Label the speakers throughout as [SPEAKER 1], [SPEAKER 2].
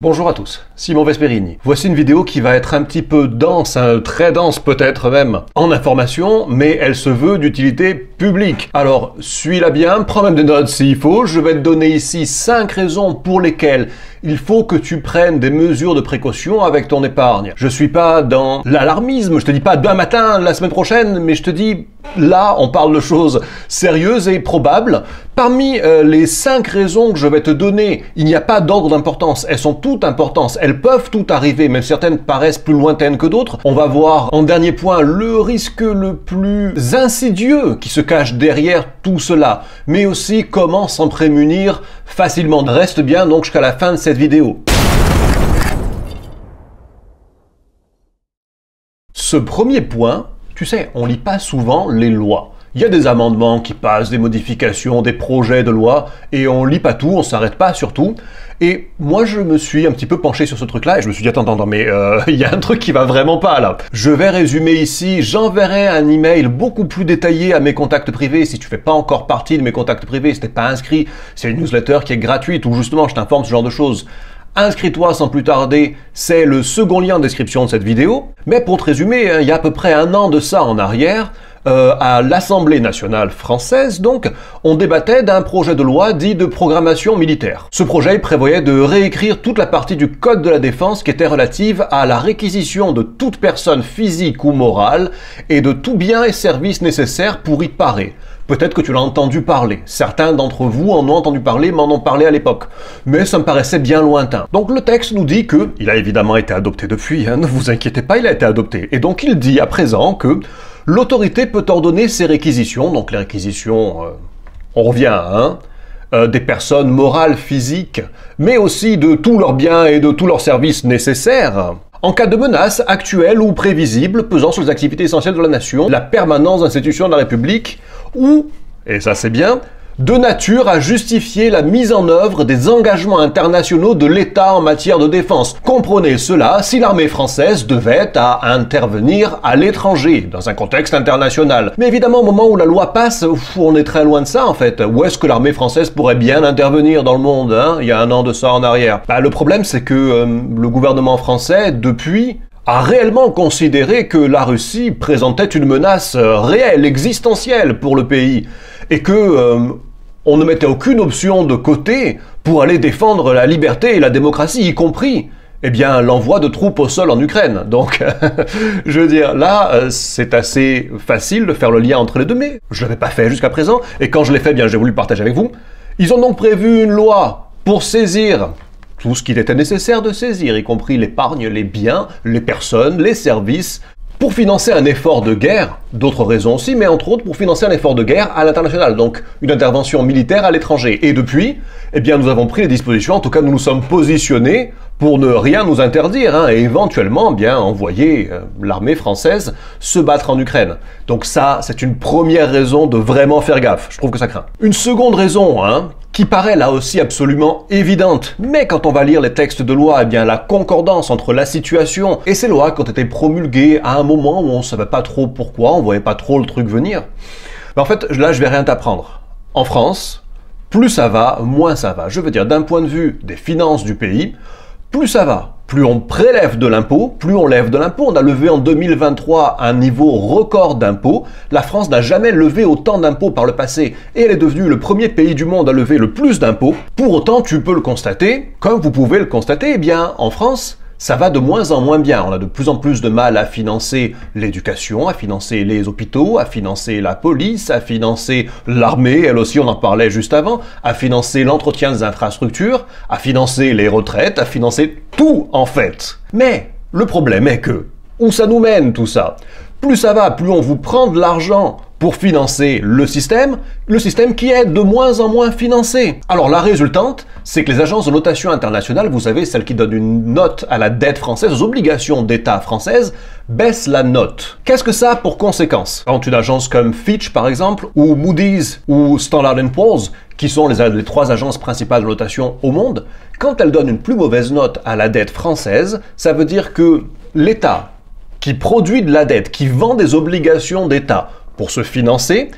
[SPEAKER 1] Bonjour à tous, Simon Vesperini. Voici une vidéo qui va être un petit peu dense, très dense peut-être même, en information, mais elle se veut d'utilité publique. Alors, suis-la bien, prends même des notes s'il faut, je vais te donner ici 5 raisons pour lesquelles il faut que tu prennes des mesures de précaution avec ton épargne. Je suis pas dans l'alarmisme, je te dis pas demain matin, la semaine prochaine, mais je te dis là, on parle de choses sérieuses et probables. Parmi les 5 raisons que je vais te donner, il n'y a pas d'ordre d'importance. Elles sont toutes importantes. Elles peuvent toutes arriver, même certaines paraissent plus lointaines que d'autres. On va voir en dernier point le risque le plus insidieux qui se cache derrière tout cela, mais aussi comment s'en prémunir facilement. Reste bien donc jusqu'à la fin de cette vidéo. Ce premier point, tu sais, on lit pas souvent les lois. Il y a des amendements qui passent, des modifications, des projets de loi, et on lit pas tout, on s'arrête pas sur tout. Et moi, je me suis un petit peu penché sur ce truc-là, et je me suis dit, attends, mais il y a un truc qui va vraiment pas, là. Je vais résumer ici, j'enverrai un email beaucoup plus détaillé à mes contacts privés, si tu fais pas encore partie de mes contacts privés, si t'es pas inscrit, c'est une newsletter qui est gratuite, où justement, je t'informe ce genre de choses. Inscris-toi sans plus tarder, c'est le second lien en description de cette vidéo. Mais pour te résumer, il y a à peu près un an de ça en arrière, à l'Assemblée nationale française, donc, on débattait d'un projet de loi dit de programmation militaire. Ce projet prévoyait de réécrire toute la partie du Code de la défense qui était relative à la réquisition de toute personne physique ou morale et de tout bien et service nécessaires pour y parer. Peut-être que tu l'as entendu parler. Certains d'entre vous en ont entendu parler, m'en ont parlé à l'époque. Mais ça me paraissait bien lointain. Donc le texte nous dit que, il a évidemment été adopté depuis, ne vous inquiétez pas, il a été adopté. Et donc il dit à présent que l'autorité peut ordonner ces réquisitions, donc les réquisitions, on revient à des personnes morales, physiques, mais aussi de tous leurs biens et de tous leurs services nécessaires, en cas de menace actuelle ou prévisible pesant sur les activités essentielles de la nation, la permanence d'institutions de la République, ou, et ça c'est bien, de nature à justifier la mise en œuvre des engagements internationaux de l'État en matière de défense. Comprenez cela si l'armée française devait à intervenir à l'étranger, dans un contexte international. Mais évidemment, au moment où la loi passe, on est très loin de ça en fait. Où est-ce que l'armée française pourrait bien intervenir dans le monde, il y a un an de ça en arrière? Le problème c'est que le gouvernement français, depuis, a réellement considéré que la Russie présentait une menace réelle, existentielle pour le pays, et que on ne mettait aucune option de côté pour aller défendre la liberté et la démocratie, y compris, l'envoi de troupes au sol en Ukraine. Donc, je veux dire, là, c'est assez facile de faire le lien entre les deux, mais je l'avais pas fait jusqu'à présent, et quand je l'ai fait, j'ai voulu le partager avec vous. Ils ont donc prévu une loi pour saisir tout ce qu'il était nécessaire de saisir, y compris l'épargne, les biens, les personnes, les services, pour financer un effort de guerre, d'autres raisons aussi, mais entre autres pour financer un effort de guerre à l'international, donc une intervention militaire à l'étranger. Et depuis, nous avons pris les dispositions, en tout cas nous nous sommes positionnés pour ne rien nous interdire, et éventuellement envoyer l'armée française se battre en Ukraine. Donc ça, c'est une première raison de vraiment faire gaffe, je trouve que ça craint. Une seconde raison, qui paraît là aussi absolument évidente, mais quand on va lire les textes de loi, la concordance entre la situation et ces lois qui ont été promulguées à un moment où on ne savait pas trop pourquoi, on voyait pas trop le truc venir, en fait, là je vais rien t'apprendre. En France, plus ça va, moins ça va. Je veux dire, d'un point de vue des finances du pays, plus ça va, plus on prélève de l'impôt, plus on lève de l'impôt. On a levé en 2023 un niveau record d'impôts. La France n'a jamais levé autant d'impôts par le passé et elle est devenue le premier pays du monde à lever le plus d'impôts. Pour autant, tu peux le constater, comme vous pouvez le constater, en France, ça va de moins en moins bien. On a de plus en plus de mal à financer l'éducation, à financer les hôpitaux, à financer la police, à financer l'armée, elle aussi on en parlait juste avant, à financer l'entretien des infrastructures, à financer les retraites, à financer tout en fait. Mais le problème est que, où ça nous mène tout ça? Plus ça va, plus on vous prend de l'argent pour financer le système qui est de moins en moins financé. Alors la résultante, c'est que les agences de notation internationale, vous savez, celles qui donnent une note à la dette française, aux obligations d'État françaises, baissent la note. Qu'est-ce que ça a pour conséquence? Quand une agence comme Fitch, par exemple, ou Moody's, ou Standard & Poor's, qui sont les 3 agences principales de notation au monde, quand elles donnent une plus mauvaise note à la dette française, ça veut dire que l'État, qui produit de la dette, qui vend des obligations d'État pour se financer,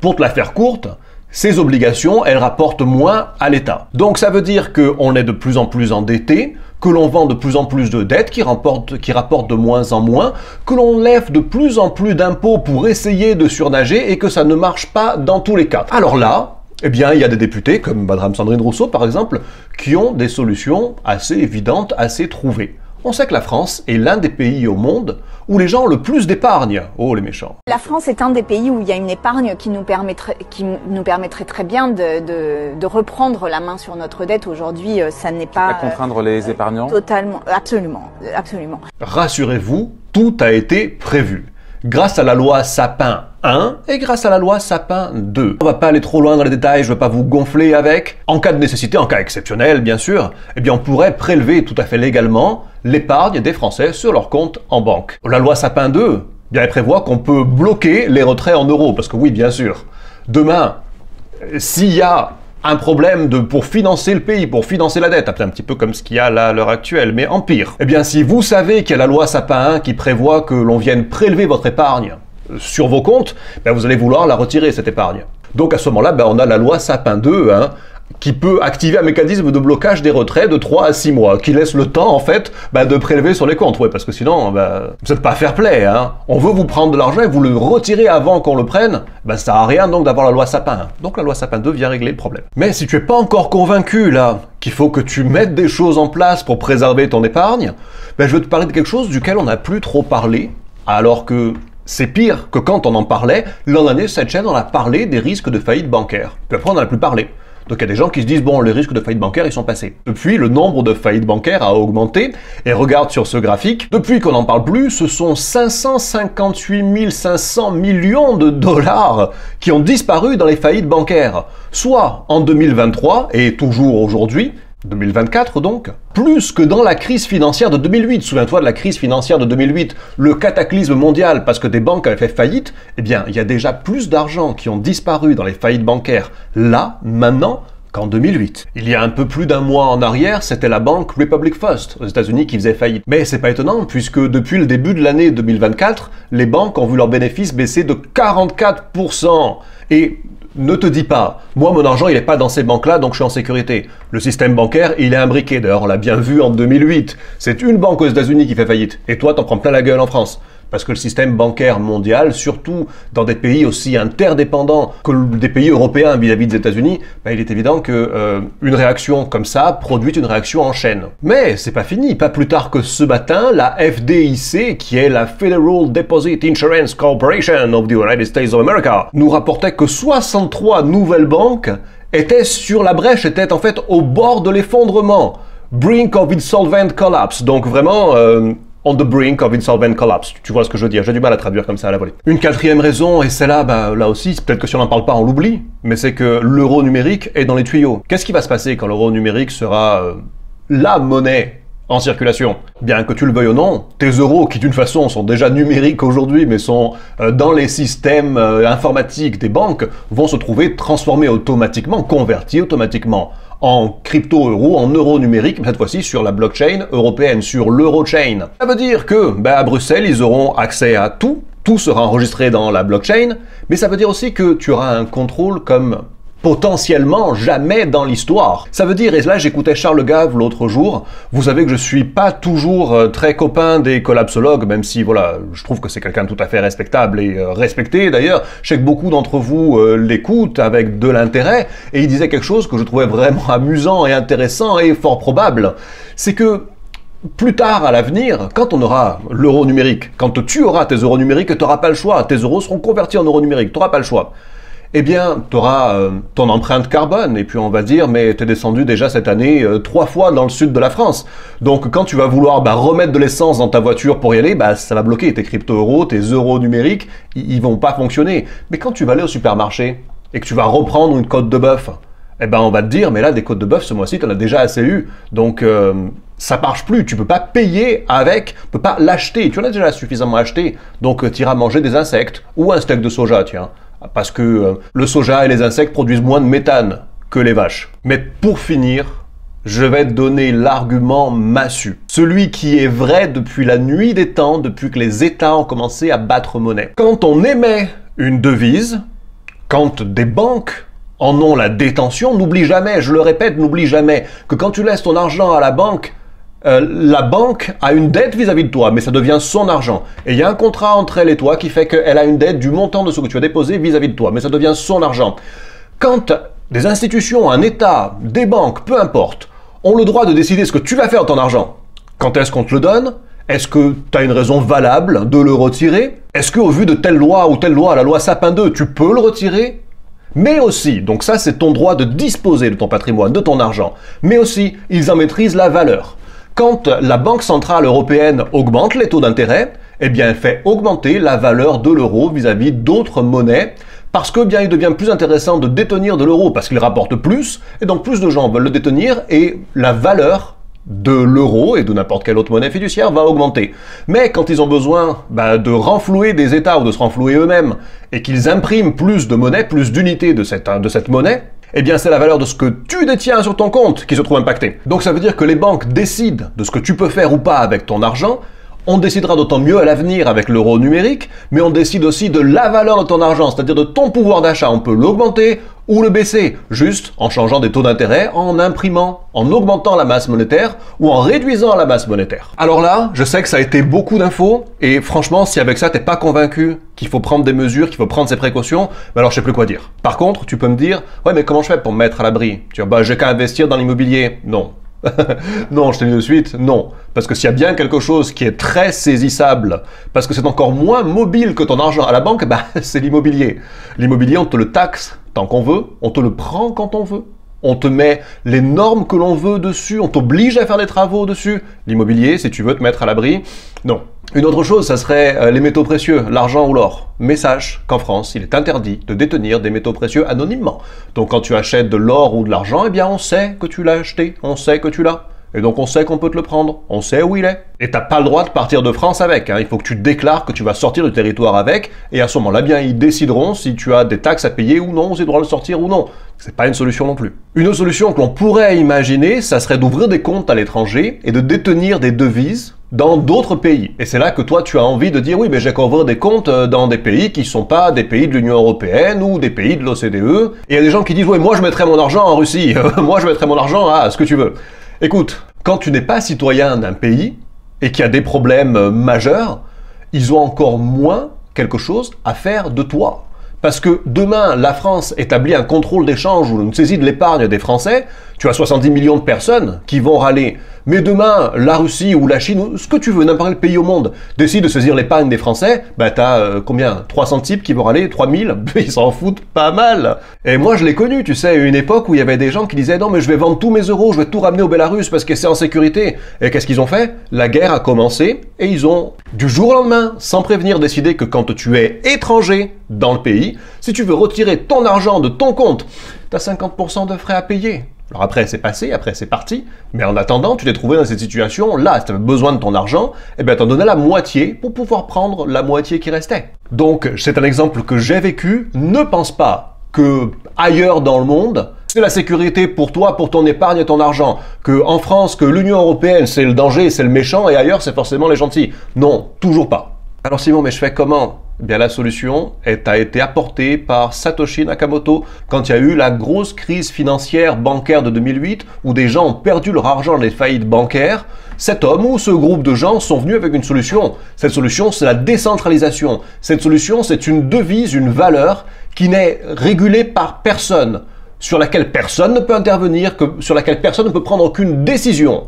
[SPEAKER 1] pour te la faire courte, ces obligations, elles rapportent moins à l'État. Donc ça veut dire qu'on est de plus en plus endetté, que l'on vend de plus en plus de dettes qui rapportent de moins en moins, que l'on lève de plus en plus d'impôts pour essayer de surnager et que ça ne marche pas dans tous les cas. Alors là, eh bien, il y a des députés, comme Madame Sandrine Rousseau par exemple, qui ont des solutions assez évidentes, assez trouvées. On sait que la France est l'un des pays au monde où les gens ont le plus d'épargne. Oh, les méchants.
[SPEAKER 2] La France est un des pays où il y a une épargne qui nous permettrait très bien de reprendre la main sur notre dette. Aujourd'hui, ça n'est pas...
[SPEAKER 3] À contraindre les épargnants ?
[SPEAKER 2] Totalement, absolument, absolument.
[SPEAKER 1] Rassurez-vous, tout a été prévu. Grâce à la loi Sapin 1 et grâce à la loi Sapin 2. On va pas aller trop loin dans les détails, je veux pas vous gonfler avec. En cas de nécessité, en cas exceptionnel bien sûr, eh bien on pourrait prélever tout à fait légalement l'épargne des Français sur leur compte en banque. La loi Sapin 2, bien elle prévoit qu'on peut bloquer les retraits en euros, parce que oui bien sûr, demain, s'il y a un problème pour financer le pays, pour financer la dette, un petit peu comme ce qu'il y a là à l'heure actuelle, mais en pire. Eh bien, si vous savez qu'il y a la loi Sapin 1 qui prévoit que l'on vienne prélever votre épargne sur vos comptes, ben vous allez vouloir la retirer, cette épargne. Donc à ce moment-là, ben on a la loi Sapin 2, qui peut activer un mécanisme de blocage des retraits de 3 à 6 mois, qui laisse le temps, en fait, de prélever sur les comptes. Ouais, parce que sinon, vous n'êtes pas fair play, On veut vous prendre de l'argent et vous le retirez avant qu'on le prenne, ça sert à rien donc d'avoir la loi Sapin 1. Donc la loi Sapin 2 vient régler le problème. Mais si tu es pas encore convaincu, là, qu'il faut que tu mettes des choses en place pour préserver ton épargne, je vais te parler de quelque chose duquel on n'a plus trop parlé, alors que c'est pire que quand on en parlait. L'an dernier, cette chaîne, on a parlé des risques de faillite bancaire. Puis après, on n'en a plus parlé. Donc il y a des gens qui se disent, bon, les risques de faillite bancaire, ils sont passés. Depuis, le nombre de faillites bancaires a augmenté, et regarde sur ce graphique, depuis qu'on n'en parle plus, ce sont 558 500 millions de dollars qui ont disparu dans les faillites bancaires. Soit en 2023, et toujours aujourd'hui, 2024 donc, plus que dans la crise financière de 2008. Souviens-toi de la crise financière de 2008, le cataclysme mondial parce que des banques avaient fait faillite. Eh bien, il y a déjà plus d'argent qui ont disparu dans les faillites bancaires là, maintenant, qu'en 2008. Il y a un peu plus d'un mois en arrière, c'était la banque Republic First aux États-Unis qui faisait faillite. Mais c'est pas étonnant puisque depuis le début de l'année 2024, les banques ont vu leurs bénéfices baisser de 44%. Et ne te dis pas, moi mon argent il est pas dans ces banques-là donc je suis en sécurité. Le système bancaire il est imbriqué, d'ailleurs on l'a bien vu en 2008. C'est une banque aux États-Unis qui fait faillite et toi t'en prends plein la gueule en France. Parce que le système bancaire mondial, surtout dans des pays aussi interdépendants que des pays européens vis-à-vis des États-Unis, il est évident que une réaction comme ça produit une réaction en chaîne. Mais c'est pas fini, pas plus tard que ce matin, la FDIC, qui est la Federal Deposit Insurance Corporation of the United States of America, nous rapportait que 63 nouvelles banques étaient sur la brèche, étaient en fait au bord de l'effondrement. Brink of insolvent collapse, donc vraiment... on the brink of insolvent collapse. Tu vois ce que je veux dire, j'ai du mal à traduire comme ça à la volée. Une quatrième raison, et celle-là, là aussi, peut-être que si on n'en parle pas, on l'oublie, mais c'est que l'euro numérique est dans les tuyaux. Qu'est-ce qui va se passer quand l'euro numérique sera la monnaie en circulation? Bien que tu le veuilles ou non, tes euros, qui d'une façon sont déjà numériques aujourd'hui, mais sont dans les systèmes informatiques des banques, vont se trouver transformés automatiquement, convertis automatiquement en crypto-euro, en euro numérique, mais cette fois-ci sur la blockchain européenne, sur l'Eurochain. Ça veut dire que, à Bruxelles, ils auront accès à tout sera enregistré dans la blockchain, mais ça veut dire aussi que tu auras un contrôle comme potentiellement jamais dans l'histoire. Ça veut dire, et là j'écoutais Charles Gave l'autre jour, vous savez que je suis pas toujours très copain des collapsologues, même si voilà, je trouve que c'est quelqu'un de tout à fait respectable et respecté d'ailleurs. Je sais que beaucoup d'entre vous l'écoutent avec de l'intérêt, et il disait quelque chose que je trouvais vraiment amusant et intéressant et fort probable. C'est que plus tard à l'avenir, quand on aura l'euro numérique, quand tu auras tes euros numériques, tu n'auras pas le choix, tes euros seront convertis en euros numériques, tu n'auras pas le choix. Eh bien, tu auras ton empreinte carbone, et puis on va dire, mais tu es descendu déjà cette année 3 fois dans le sud de la France. Donc quand tu vas vouloir remettre de l'essence dans ta voiture pour y aller, ça va bloquer tes crypto-euros, tes euros numériques, ils vont pas fonctionner. Mais quand tu vas aller au supermarché, et que tu vas reprendre une côte de bœuf, eh ben on va te dire, mais là, des côtes de bœuf, ce mois-ci, tu en as déjà assez eu. Donc ça marche plus, tu peux pas payer avec, tu peux pas l'acheter, tu en as déjà suffisamment acheté. Donc tu iras manger des insectes, ou un steak de soja, tiens. Parce que le soja et les insectes produisent moins de méthane que les vaches. Mais pour finir, je vais te donner l'argument massu. Celui qui est vrai depuis la nuit des temps, depuis que les États ont commencé à battre monnaie. Quand on émet une devise, quand des banques en ont la détention. N'oublie jamais, je le répète, n'oublie jamais que quand tu laisses ton argent à la banque a une dette vis-à-vis de toi, mais ça devient son argent. Et il y a un contrat entre elle et toi qui fait qu'elle a une dette du montant de ce que tu as déposé vis-à-vis de toi, mais ça devient son argent. Quand des institutions, un État, des banques, peu importe, ont le droit de décider ce que tu vas faire de ton argent, quand est-ce qu'on te le donne? Est-ce que tu as une raison valable de le retirer? Est-ce qu'au vu de telle loi ou telle loi, la loi Sapin 2, tu peux le retirer? Mais aussi, donc ça c'est ton droit de disposer de ton patrimoine, de ton argent, mais aussi, ils en maîtrisent la valeur. Quand la Banque Centrale Européenne augmente les taux d'intérêt, eh bien elle fait augmenter la valeur de l'euro vis-à-vis d'autres monnaies, parce que bien il devient plus intéressant de détenir de l'euro parce qu'il rapporte plus, et donc plus de gens veulent le détenir, et la valeur de l'euro et de n'importe quelle autre monnaie fiduciaire va augmenter. Mais quand ils ont besoin de renflouer des États ou de se renflouer eux-mêmes, et qu'ils impriment plus de monnaie, plus d'unités de cette monnaie, eh bien c'est la valeur de ce que tu détiens sur ton compte qui se trouve impactée. Donc ça veut dire que les banques décident de ce que tu peux faire ou pas avec ton argent. On décidera d'autant mieux à l'avenir avec l'euro numérique, mais on décide aussi de la valeur de ton argent, c'est-à-dire de ton pouvoir d'achat. On peut l'augmenter ou le baisser, juste en changeant des taux d'intérêt, en imprimant, en augmentant la masse monétaire ou en réduisant la masse monétaire. Alors là, je sais que ça a été beaucoup d'infos, et franchement, si avec ça t'es pas convaincu qu'il faut prendre des mesures, qu'il faut prendre ses précautions, alors je sais plus quoi dire. Par contre, tu peux me dire, ouais mais comment je fais pour me mettre à l'abri? Tu dis, j'ai qu'à investir dans l'immobilier. Non. Non, je te dis de suite, non. Parce que s'il y a bien quelque chose qui est très saisissable, parce que c'est encore moins mobile que ton argent à la banque, c'est l'immobilier. L'immobilier, on te le taxe tant qu'on veut, on te le prend quand on veut. On te met les normes que l'on veut dessus, on t'oblige à faire des travaux dessus. L'immobilier, si tu veux te mettre à l'abri, non. Une autre chose, ça serait les métaux précieux, l'argent ou l'or. Mais sache qu'en France, il est interdit de détenir des métaux précieux anonymement. Donc quand tu achètes de l'or ou de l'argent, eh bien on sait que tu l'as acheté, on sait que tu l'as. Et donc on sait qu'on peut te le prendre, on sait où il est. Et t'as pas le droit de partir de France avec, il faut que tu déclares que tu vas sortir du territoire avec, et à ce moment-là, bien ils décideront si tu as des taxes à payer ou non, si tu as le droit de sortir ou non. C'est pas une solution non plus. Une autre solution que l'on pourrait imaginer, ça serait d'ouvrir des comptes à l'étranger et de détenir des devises dans d'autres pays. Et c'est là que toi tu as envie de dire oui mais j'ai qu'à ouvrir des comptes dans des pays qui sont pas des pays de l'Union Européenne ou des pays de l'OCDE. Et il y a des gens qui disent oui moi je mettrais mon argent en Russie, moi je mettrais mon argent à ce que tu veux. Écoute, quand tu n'es pas citoyen d'un pays et qu'il y a des problèmes majeurs, ils ont encore moins quelque chose à faire de toi. Parce que demain, la France établit un contrôle d'échange ou une saisie de l'épargne des Français, tu as 70 millions de personnes qui vont râler. Mais demain, la Russie ou la Chine, ou ce que tu veux, n'importe quel pays au monde, décide de saisir l'épargne des Français, t'as combien 300 types qui vont râler, 3000, ils s'en foutent pas mal. Et moi je l'ai connu, tu sais, une époque où il y avait des gens qui disaient non mais je vais vendre tous mes euros, je vais tout ramener au Bélarus parce que c'est en sécurité. Et qu'est-ce qu'ils ont fait? La guerre a commencé et ils ont, du jour au lendemain, sans prévenir, décidé que quand tu es étranger dans le pays, si tu veux retirer ton argent de ton compte, t'as 50% de frais à payer. Alors après c'est passé, après c'est parti, mais en attendant tu t'es trouvé dans cette situation, là si tu avais besoin de ton argent, t'en donnais la moitié pour pouvoir prendre la moitié qui restait. Donc c'est un exemple que j'ai vécu, ne pense pas que ailleurs dans le monde, c'est la sécurité pour toi, pour ton épargne et ton argent, que en France, que l'Union Européenne c'est le danger, c'est le méchant et ailleurs c'est forcément les gentils. Non, toujours pas. Alors Simon, mais je fais comment? Eh bien la solution a été apportée par Satoshi Nakamoto quand il y a eu la grosse crise financière bancaire de 2008 où des gens ont perdu leur argent dans les faillites bancaires. Cet homme ou ce groupe de gens sont venus avec une solution. Cette solution, c'est la décentralisation. Cette solution, c'est une devise, une valeur qui n'est régulée par personne, sur laquelle personne ne peut intervenir, sur laquelle personne ne peut prendre aucune décision.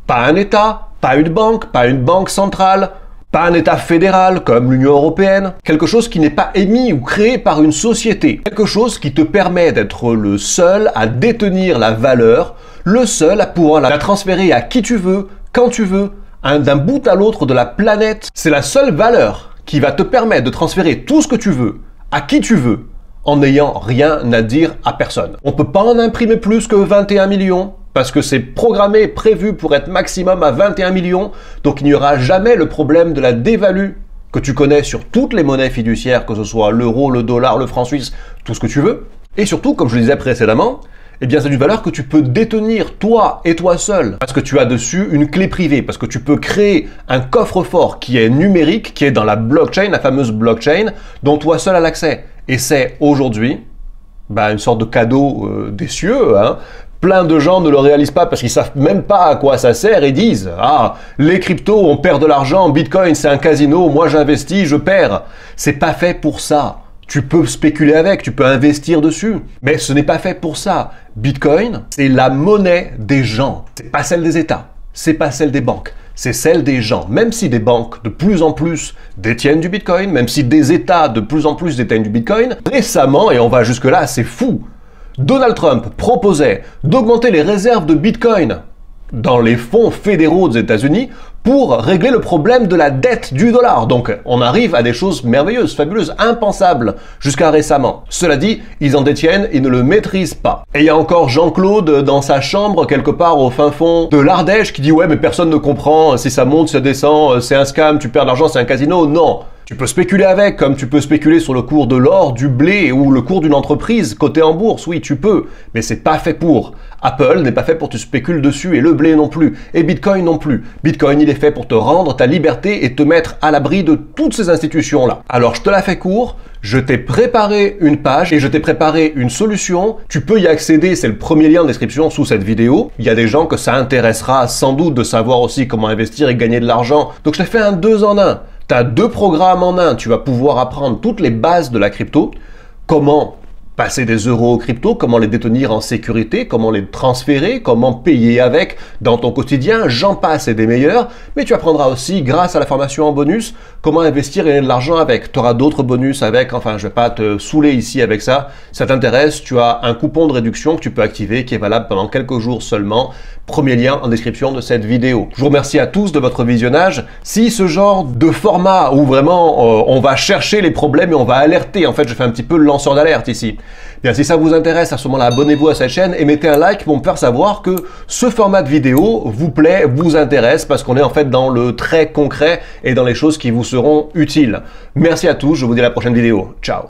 [SPEAKER 1] Pas un État, pas une banque centrale, pas un État fédéral comme l'Union Européenne, quelque chose qui n'est pas émis ou créé par une société, quelque chose qui te permet d'être le seul à détenir la valeur, le seul à pouvoir la transférer à qui tu veux, quand tu veux, d'un bout à l'autre de la planète. C'est la seule valeur qui va te permettre de transférer tout ce que tu veux, à qui tu veux, en n'ayant rien à dire à personne. On peut pas en imprimer plus que 21 millions, parce que c'est programmé, prévu pour être maximum à 21 millions, donc il n'y aura jamais le problème de la dévalue que tu connais sur toutes les monnaies fiduciaires, que ce soit l'euro, le dollar, le franc suisse, tout ce que tu veux. Et surtout, comme je le disais précédemment, eh bien c'est une valeur que tu peux détenir toi et toi seul, parce que tu as dessus une clé privée, parce que tu peux créer un coffre-fort qui est numérique, qui est dans la blockchain, la fameuse blockchain, dont toi seul as l'accès. Et c'est aujourd'hui une sorte de cadeau des cieux, hein. Plein de gens ne le réalisent pas parce qu'ils savent même pas à quoi ça sert et disent « Ah, les cryptos, on perd de l'argent, Bitcoin c'est un casino, moi j'investis, je perds ». C'est pas fait pour ça. Tu peux spéculer avec, tu peux investir dessus, mais ce n'est pas fait pour ça. Bitcoin, c'est la monnaie des gens. C'est pas celle des États, c'est pas celle des banques, c'est celle des gens. Même si des banques de plus en plus détiennent du Bitcoin, même si des États de plus en plus détiennent du Bitcoin, récemment, et on va jusque là, c'est fou, Donald Trump proposait d'augmenter les réserves de Bitcoin dans les fonds fédéraux des États-Unis pour régler le problème de la dette du dollar. Donc on arrive à des choses merveilleuses, fabuleuses, impensables jusqu'à récemment. Cela dit, ils en détiennent, ils ne le maîtrisent pas. Et il y a encore Jean-Claude dans sa chambre, quelque part au fin fond de l'Ardèche, qui dit « Ouais, mais personne ne comprend, si ça monte, ça descend, c'est un scam, tu perds de l'argent, c'est un casino. » Non. Tu peux spéculer avec, comme tu peux spéculer sur le cours de l'or, du blé ou le cours d'une entreprise cotée en bourse. Oui, tu peux, mais c'est pas fait pour. Apple n'est pas fait pour que tu spécules dessus et le blé non plus. Et Bitcoin non plus. Bitcoin, il est fait pour te rendre ta liberté et te mettre à l'abri de toutes ces institutions-là. Alors, je te la fais court. Je t'ai préparé une page et je t'ai préparé une solution. Tu peux y accéder, c'est le premier lien de description sous cette vidéo. Il y a des gens que ça intéressera sans doute de savoir aussi comment investir et gagner de l'argent. Donc, je t'ai fait un 2 en 1. Tu as 2 programmes en un, tu vas pouvoir apprendre toutes les bases de la crypto, comment passer des euros aux crypto, comment les détenir en sécurité, comment les transférer, comment payer avec dans ton quotidien, j'en passe et des meilleurs, mais tu apprendras aussi, grâce à la formation en bonus, comment investir et gagner de l'argent avec. Tu auras d'autres bonus avec, enfin je vais pas te saouler ici avec ça, si ça t'intéresse, tu as un coupon de réduction que tu peux activer qui est valable pendant quelques jours seulement. Premier lien en description de cette vidéo. Je vous remercie à tous de votre visionnage. Si ce genre de format où vraiment on va chercher les problèmes et on va alerter, en fait je fais un petit peu le lanceur d'alerte ici. Bien, si ça vous intéresse, à ce moment-là, abonnez-vous à cette chaîne et mettez un like pour me faire savoir que ce format de vidéo vous plaît, vous intéresse, parce qu'on est en fait dans le très concret et dans les choses qui vous seront utiles. Merci à tous, je vous dis à la prochaine vidéo. Ciao.